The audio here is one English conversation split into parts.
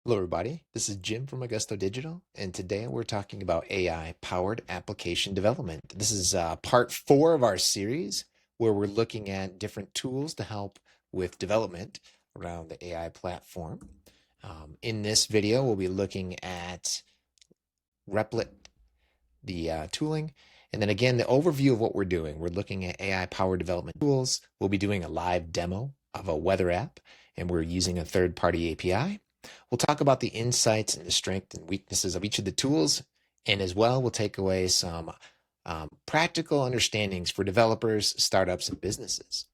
Hello, everybody. This is Jim from Augusto Digital, and today we're talking about AI-powered application development. This is part 4 of our series where we're looking at different tools to help with development around the AI platform. In this video, we'll be looking at Replit, the tooling, and then again, the overview of what we're doing. We're looking at AI-powered development tools. We'll be doing a live demo of a weather app, and we're using a third-party API. We'll talk about the insights and the strengths and weaknesses of each of the tools, and as well, we'll take away some practical understandings for developers, startups, and businesses.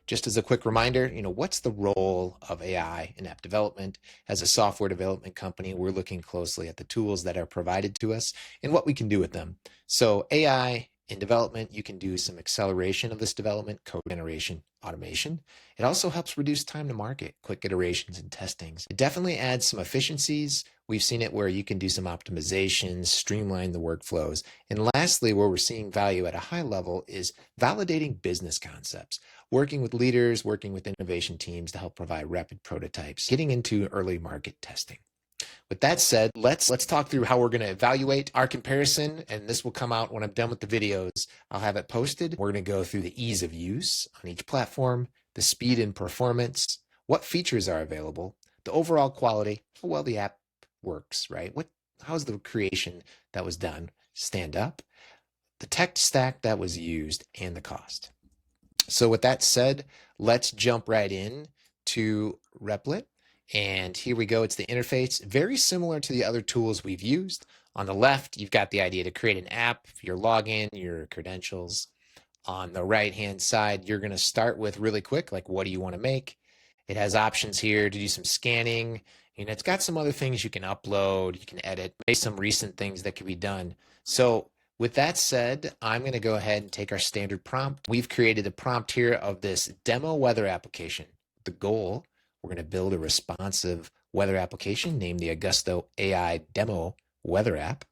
Just as a quick reminder, what's the role of AI in app development? As a software development company, we're looking closely at the tools that are provided to us and what we can do with them. So AI in development, you can do some acceleration of this development, code generation, automation. It also helps reduce time to market, quick iterations and testings. It definitely adds some efficiencies. We've seen it where you can do some optimizations, streamline the workflows. And lastly, where we're seeing value at a high level is validating business concepts, working with leaders, working with innovation teams to help provide rapid prototypes, getting into early market testing. With that said, let's talk through how we're going to evaluate our comparison, and this will come out when I'm done with the videos. I'll have it posted. We're going to go through the ease of use on each platform, the speed and performance, what features are available, the overall quality, how well the app works, right? How's the creation that was done stand up, the tech stack that was used, and the cost. So with that said, let's jump right in to Replit. And here we go. It's the interface, very similar to the other tools we've used. On the left, you've got the idea to create an app, your login, your credentials. On the right-hand side, you're going to start with really quick, like what do you want to make? It has options here to do some scanning. It's got some other things you can upload, you can edit, maybe some recent things that can be done. So with that said, I'm going to go ahead and take our standard prompt. We've created a prompt here of this demo weather application. The goal, we're going to build a responsive weather application named the Augusto AI Demo Weather App.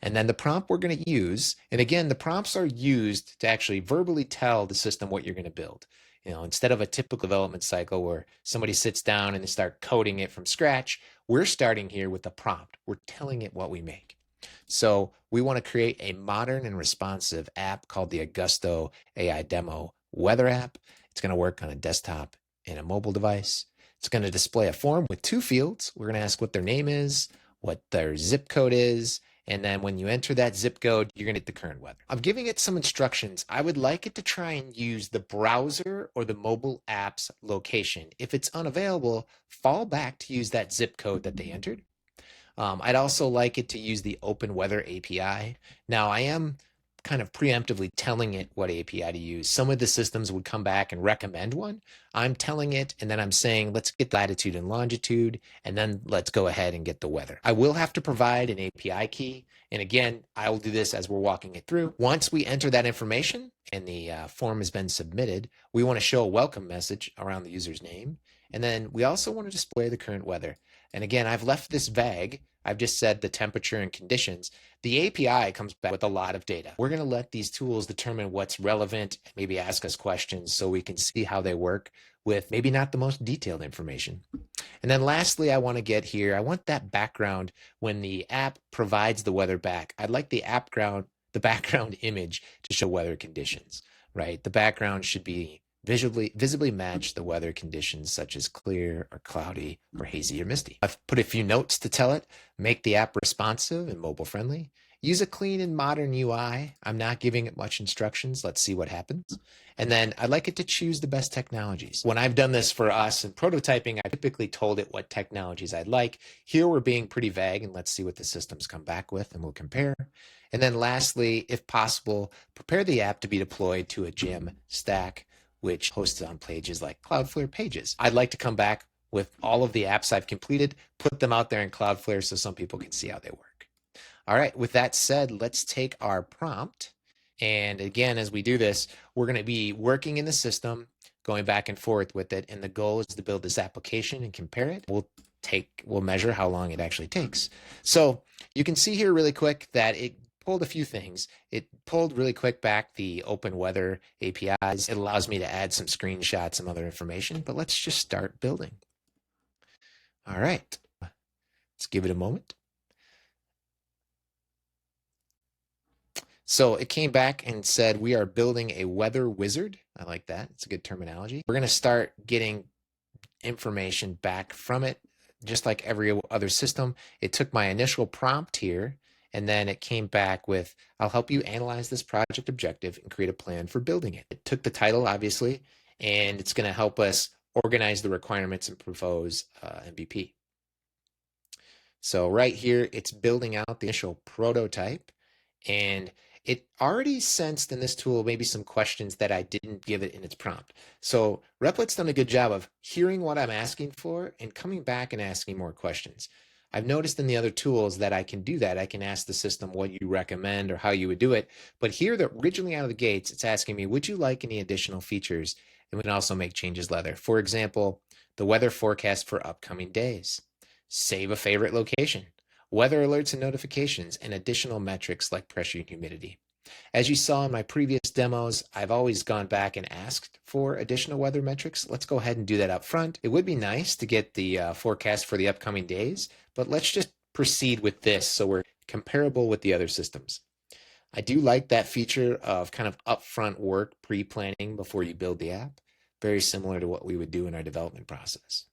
And then the prompt we're going to use, and again, the prompts are used to actually verbally tell the system what you're going to build. Instead of a typical development cycle where somebody sits down and they start coding it from scratch, we're starting here with a prompt. We're telling it what we make. So we want to create a modern and responsive app called the Augusto AI Demo Weather App. It's going to work on a desktop and a mobile device. It's going to display a form with 2 fields. We're going to ask what their name is, what their zip code is, and then when you enter that zip code, you're going to get the current weather. I'm giving it some instructions. I would like it to try and use the browser or the mobile app's location. If it's unavailable, fall back to use that zip code that they entered. I'd also like it to use the Open Weather API. Now, I am kind of preemptively telling it what API to use. Some of the systems would come back and recommend one. I'm telling it, and then I'm saying, let's get latitude and longitude, and then let's go ahead and get the weather. I will have to provide an API key. And again, I will do this as we're walking it through. Once we enter that information and the form has been submitted, we want to show a welcome message around the user's name. And then we also want to display the current weather. And again, I've left this vague. I've just said the temperature and conditions. The API comes back with a lot of data. We're going to let these tools determine what's relevant, maybe ask us questions so we can see how they work with maybe not the most detailed information. And then lastly, I want to get here, I want that background when the app provides the weather back. I'd like the background image to show weather conditions, right? The background should be visibly match the weather conditions such as clear or cloudy or hazy or misty. I've put a few notes to tell it, make the app responsive and mobile friendly, use a clean and modern UI. I'm not giving it much instructions. Let's see what happens. And then I'd like it to choose the best technologies. When I've done this for us in prototyping, I typically told it what technologies I'd like. Here we're being pretty vague, and let's see what the systems come back with and we'll compare. And then lastly, if possible, prepare the app to be deployed to a gem stack, which hosts on pages like Cloudflare Pages. I'd like to come back with all of the apps I've completed, put them out there in Cloudflare so some people can see how they work. All right, with that said, let's take our prompt. And again, as we do this, we're going to be working in the system, going back and forth with it. And the goal is to build this application and compare it. We'll measure how long it actually takes. So you can see here really quick that it pulled a few things. It pulled really quick back the Open Weather APIs. It allows me to add some screenshots, some other information, but let's just start building. All right. Let's give it a moment. So it came back and said, we are building a weather wizard. I like that. It's a good terminology. We're going to start getting information back from it, just like every other system. It took my initial prompt here, and then it came back with, I'll help you analyze this project objective and create a plan for building it. It took the title, obviously, and it's going to help us organize the requirements and propose MVP. So right here, it's building out the initial prototype, and it already sensed in this tool maybe some questions that I didn't give it in its prompt. So Replit's done a good job of hearing what I'm asking for and coming back and asking more questions. I've noticed in the other tools that I can do that. I can ask the system what you recommend or how you would do it. But here, that originally out of the gates, it's asking me, would you like any additional features? And we can also make changes later. For example, the weather forecast for upcoming days. Save a favorite location, weather alerts and notifications, and additional metrics like pressure and humidity. As you saw in my previous demos, I've always gone back and asked for additional weather metrics. Let's go ahead and do that up front. It would be nice to get the forecast for the upcoming days, but let's just proceed with this so we're comparable with the other systems. I do like that feature of kind of upfront work, pre-planning before you build the app. Very similar to what we would do in our development process.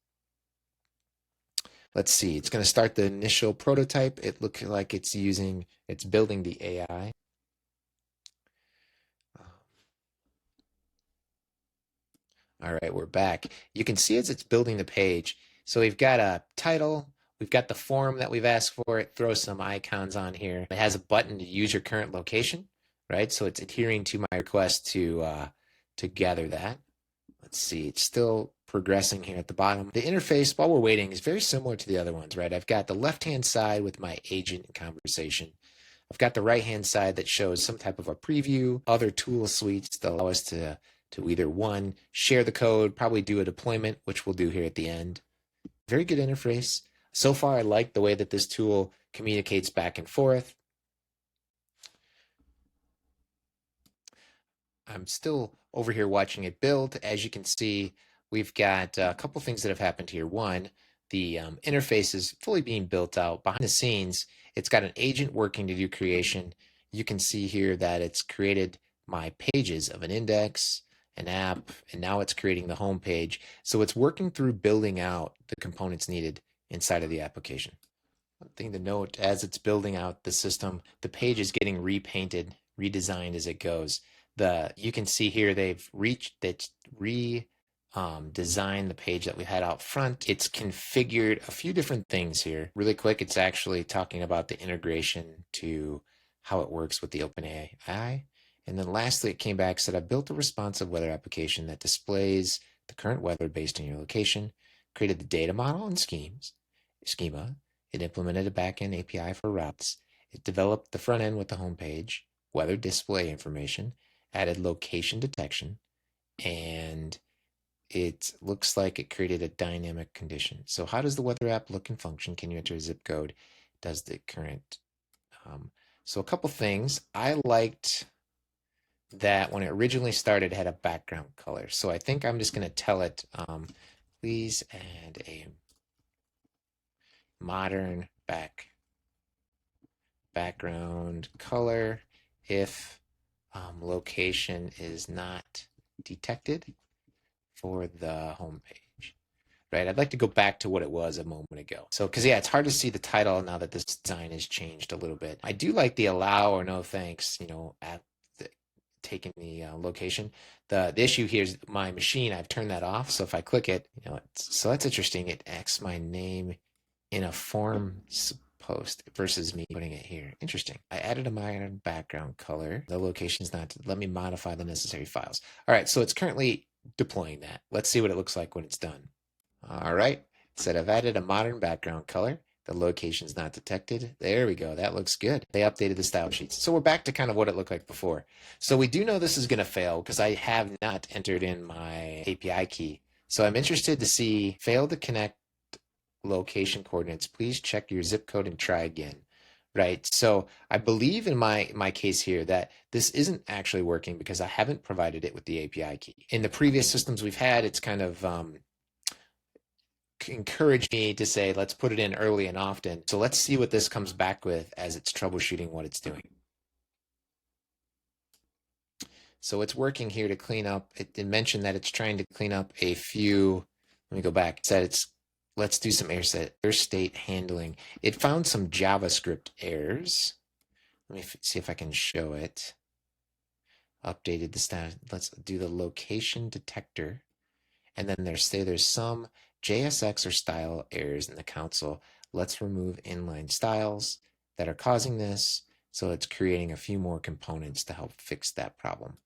Let's see, it's going to start the initial prototype. It looks like it's building the AI. All right, we're back. You can see as it's building the page. So we've got a title, we've got the form that we've asked for. It throws some icons on here. It has a button to use your current location, right? So it's adhering to my request to gather that. Let's see, it's still progressing here at the bottom. The interface, while we're waiting, is very similar to the other ones, right? I've got the left-hand side with my agent conversation. I've got the right-hand side that shows some type of a preview, other tool suites that allow us to either, one, share the code, probably do a deployment, which we'll do here at the end. Very good interface. So far, I like the way that this tool communicates back and forth. I'm still over here watching it build. As you can see, we've got a couple things that have happened here. One, the interface is fully being built out. Behind the scenes, it's got an agent working to do creation. You can see here that it's created my pages of an index, an app, and now it's creating the home page. So it's working through building out the components needed inside of the application. One thing to note, as it's building out the system, the page is getting repainted, redesigned as it goes. You can see here they've designed the page that we had out front. It's configured a few different things here. Really quick, it's actually talking about the integration to how it works with the OpenAI. And then lastly, it came back and said, I've built a responsive weather application that displays the current weather based on your location, created the data model and schema. It implemented a backend API for routes. It developed the front end with the home page, weather display information, added location detection, and it looks like it created a dynamic condition. So how does the weather app look and function? Can you enter a zip code? Does the current... so a couple things. I liked that when it originally started, it had a background color. So I think I'm just going to tell it, please add a modern background color if location is not detected for the home page, right? I'd like to go back to what it was a moment ago. So, because yeah, it's hard to see the title now that this design has changed a little bit. I do like the allow or no thanks, at taking the location. The issue here is my machine, I've turned that off. So if I click it, so that's interesting. It asks my name in a form post versus me putting it here. Interesting. I added a minor background color. The location is not, let me modify the necessary files. All right, so it's currently deploying that. Let's see what it looks like when it's done. All right, it said I've added a modern background color. The location's not detected. There we go. That looks good. They updated the style sheets. So we're back to kind of what it looked like before. So we do know this is going to fail because I have not entered in my API key. So I'm interested to see fail to connect location coordinates. Please check your zip code and try again. Right. So I believe in my case here that this isn't actually working because I haven't provided it with the API key. In the previous systems we've had, it's kind of encouraged me to say, let's put it in early and often. So let's see what this comes back with as it's troubleshooting what it's doing. So it's working here to clean up. It mentioned that it's trying to clean up a few. Let me go back. It said let's do some error state handling. It found some JavaScript errors. Let me see if I can show it. Updated the status. Let's do the location detector. And then there's some JSX or style errors in the console. Let's remove inline styles that are causing this. So it's creating a few more components to help fix that problem.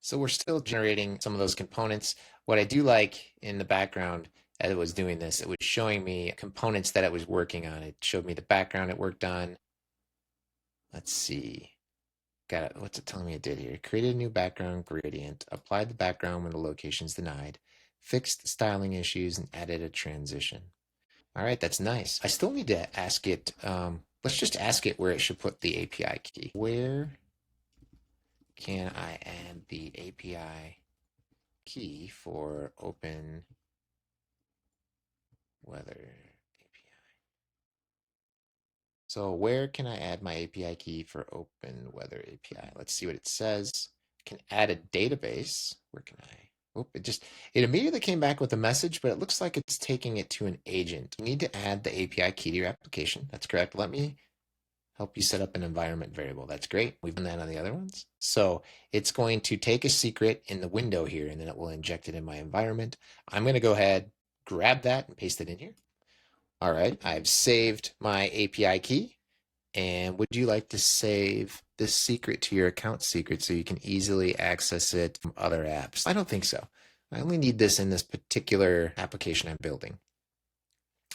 So we're still generating some of those components. What I do like in the background as it was doing this, it was showing me components that it was working on. It showed me the background it worked on. Let's see. Got it. What's it telling me it did here? Created a new background gradient, applied the background when the location's denied, fixed the styling issues, and added a transition. All right, that's nice. I still need to ask it. Let's just ask it where it should put the API key. Where can I add the API key for open weather API? So where can I add my API key for open weather API? Let's see what it says. I can add a database. Where can I? Oh, it immediately came back with a message, but it looks like it's taking it to an agent. You need to add the API key to your application. That's correct. Let me help you set up an environment variable. That's great. We've done that on the other ones. So it's going to take a secret in the window here, and then it will inject it in my environment. I'm going to go ahead, grab that, and paste it in here. All right, I've saved my API key. And would you like to save this secret to your account secret so you can easily access it from other apps? I don't think so. I only need this in this particular application I'm building.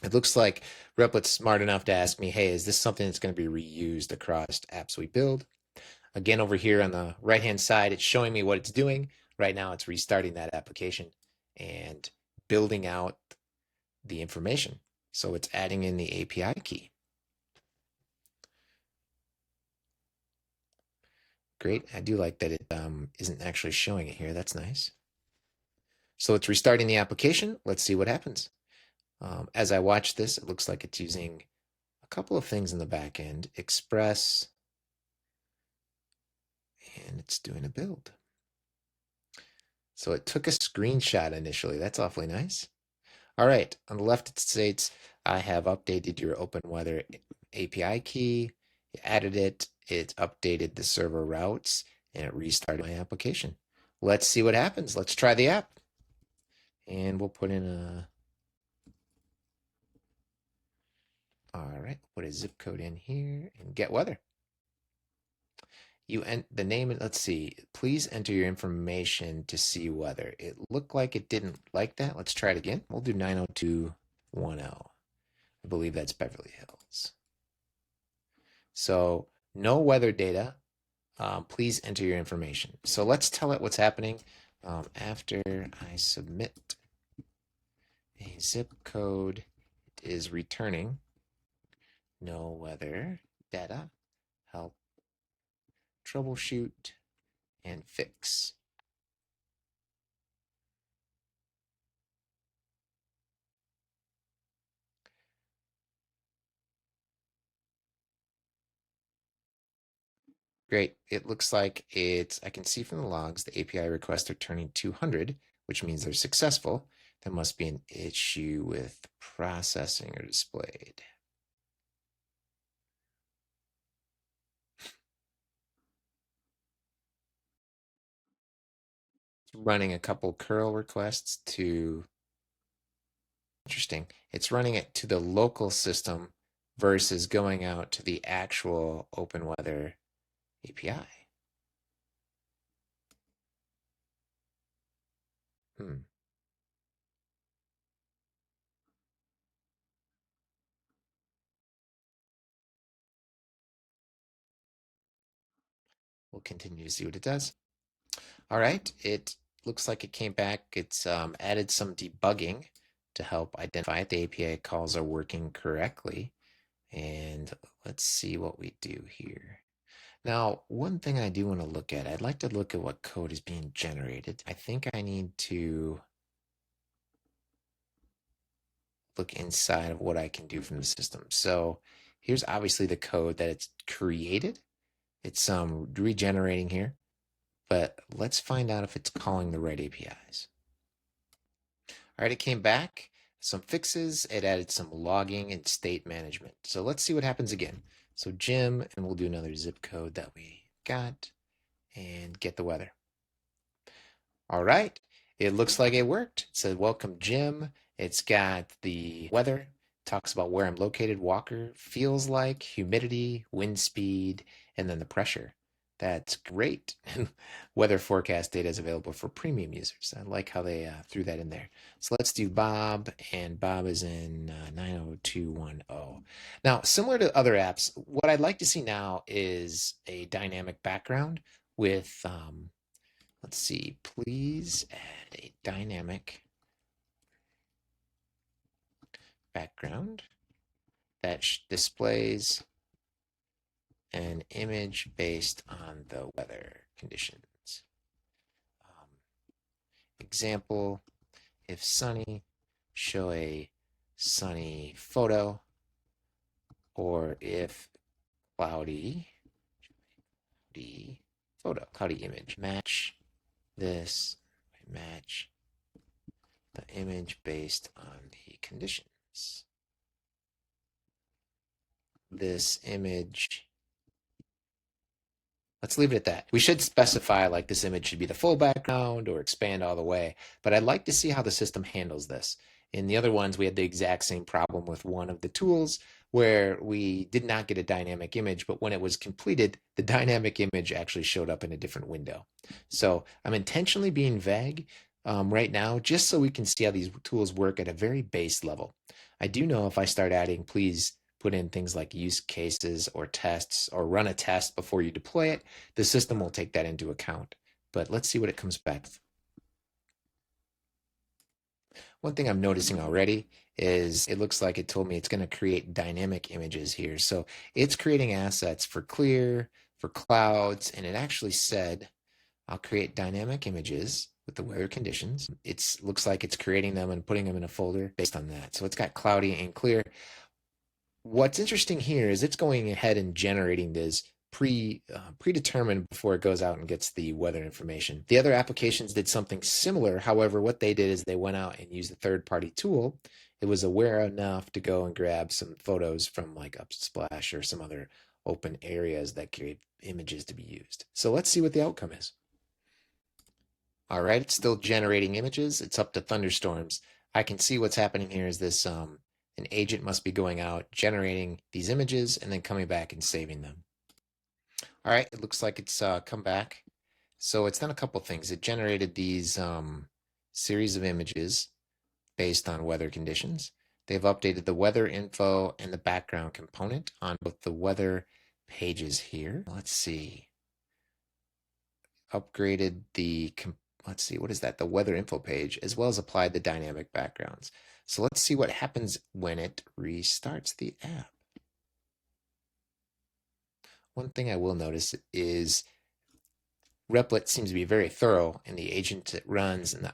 It looks like Replit's smart enough to ask me, hey, is this something that's going to be reused across apps we build? Again, over here on the right-hand side, it's showing me what it's doing. Right now, it's restarting that application and building out the information. So it's adding in the API key. Great. I do like that it isn't actually showing it here. That's nice. So it's restarting the application. Let's see what happens. As I watch this, it looks like it's using a couple of things in the back end, Express, and it's doing a build. So it took a screenshot initially. That's awfully nice. All right. On the left, it states, I have updated your open weather API key, added it, it updated the server routes, and it restarted my application. Let's see what happens. Let's try the app. And we'll put in all right, put a zip code in here and get weather. You the name, and let's see, please enter your information to see weather. It looked like it didn't like that. Let's try it again. We'll do 90210. I believe that's Beverly Hills. So no weather data. Please enter your information. So let's tell it what's happening. After I submit a zip code, it is returning no weather data, help troubleshoot and fix. Great. It looks like I can see from the logs, the API requests are turning 200, which means they're successful. There must be an issue with processing or displayed. Running a couple curl requests to, interesting, it's running it to the local system versus going out to the actual open weather API. We'll continue to see what it does. All right, it looks like it came back. It's added some debugging to help identify if the API calls are working correctly. And let's see what we do here. Now, one thing I do want to look at, I'd like to look at what code is being generated. I think I need to look inside of what I can do from the system. So here's obviously the code that it's created. It's regenerating here, but let's find out if it's calling the right APIs. All right, it came back, some fixes, it added some logging and state management. So let's see what happens again. So Jim, and we'll do another zip code that we got and get the weather. All right, it looks like it worked. It said, welcome, Jim. It's got the weather, talks about where I'm located, Walker, feels like, humidity, wind speed, and then the pressure. That's great. Weather forecast data is available for premium users. I like how they threw that in there. So let's do Bob, and Bob is in 90210. Now, similar to other apps, what I'd like to see now is a dynamic background with let's see, please add a dynamic background that displays an image based on the weather conditions. Example, if sunny, show a sunny photo, or if cloudy, cloudy image. Match this, match the image based on the conditions. This image, let's leave it at that. We should specify like this image should be the full background or expand all the way, but I'd like to see how the system handles this. In the other ones, we had the exact same problem with one of the tools where we did not get a dynamic image, but when it was completed, the dynamic image actually showed up in a different window. So I'm intentionally being vague right now, just so we can see how these tools work at a very base level. I do know if I start adding, please put in things like use cases or tests or run a test before you deploy it, the system will take that into account. But let's see what it comes back with. One thing I'm noticing already is it looks like it told me it's going to create dynamic images here. So it's creating assets for clear, for clouds, and it actually said, I'll create dynamic images with the weather conditions. It looks like it's creating them and putting them in a folder based on that. So it's got cloudy and clear. What's interesting here is it's going ahead and generating this predetermined before it goes out and gets the weather information. The other applications did something similar. However, what they did is they went out and used a third-party tool. It was aware enough to go and grab some photos from like Unsplash or some other open areas that create images to be used. So let's see what the outcome is. All right, it's still generating images. It's up to thunderstorms. I can see what's happening here is this an agent must be going out, generating these images, and then coming back and saving them. All right, it looks like it's come back. So it's done a couple things. It generated these series of images based on weather conditions. They've updated the weather info and the background component on both the weather pages here. Let's see. Upgraded the, let's see, what is that? The weather info page, as well as applied the dynamic backgrounds. So let's see what happens when it restarts the app. One thing I will notice is Replit seems to be very thorough in the agent it runs and the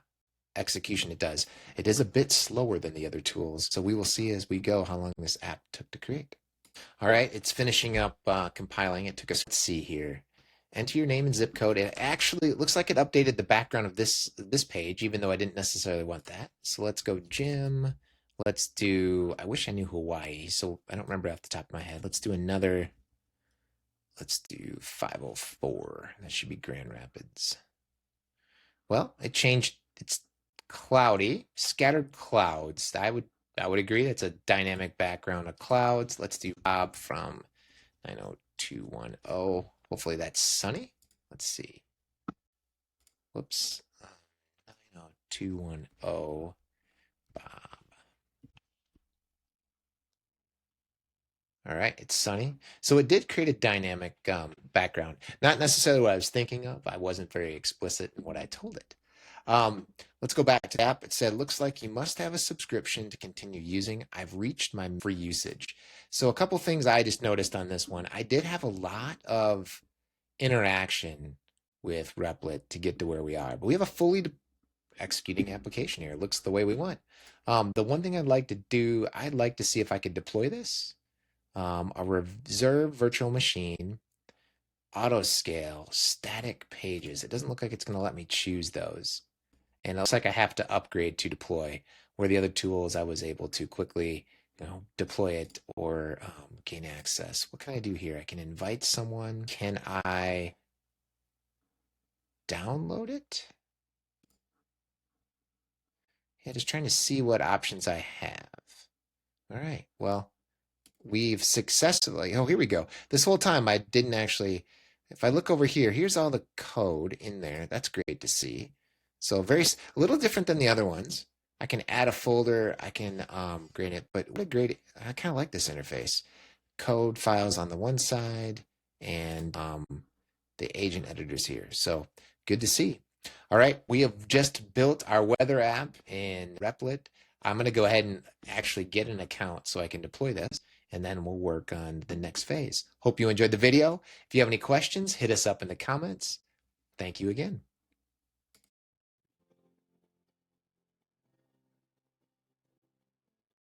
execution it does. It is a bit slower than the other tools, so we will see as we go how long this app took to create. All right, it's finishing up compiling. It took us, let's see here. Enter your name and zip code. It looks like it updated the background of this page, even though I didn't necessarily want that. So let's go Jim. Let's do, I wish I knew Hawaii, so I don't remember off the top of my head. Let's do another. Let's do 504. That should be Grand Rapids. Well, it changed. It's cloudy, scattered clouds. I would agree. That's a dynamic background of clouds. Let's do Bob from 90210. Hopefully that's sunny. Let's see. Whoops. 90210. Bob. All right, it's sunny. So it did create a dynamic background. Not necessarily what I was thinking of. I wasn't very explicit in what I told it. Let's go back to the app. It said, looks like you must have a subscription to continue using. I've reached my free usage. So a couple things I just noticed on this one. I did have a lot of interaction with Replit to get to where we are, but we have a fully executing application here. It looks the way we want. The one thing I'd like to do, I'd like to see if I could deploy this. A reserve virtual machine, auto scale, static pages. It doesn't look like it's going to let me choose those. And it looks like I have to upgrade to deploy, where the other tools I was able to quickly, deploy it or gain access. What can I do here? I can invite someone. Can I download it? Yeah, just trying to see what options I have. All right, well, we've successfully, oh, here we go. This whole time I didn't actually, if I look over here, here's all the code in there. That's great to see. So a little different than the other ones. I can add a folder, I can grade it, but what a great, I kind of like this interface. Code files on the one side and the agent editors here. So good to see. All right, we have just built our weather app in Replit. I'm going to go ahead and actually get an account so I can deploy this, and then we'll work on the next phase. Hope you enjoyed the video. If you have any questions, hit us up in the comments. Thank you again.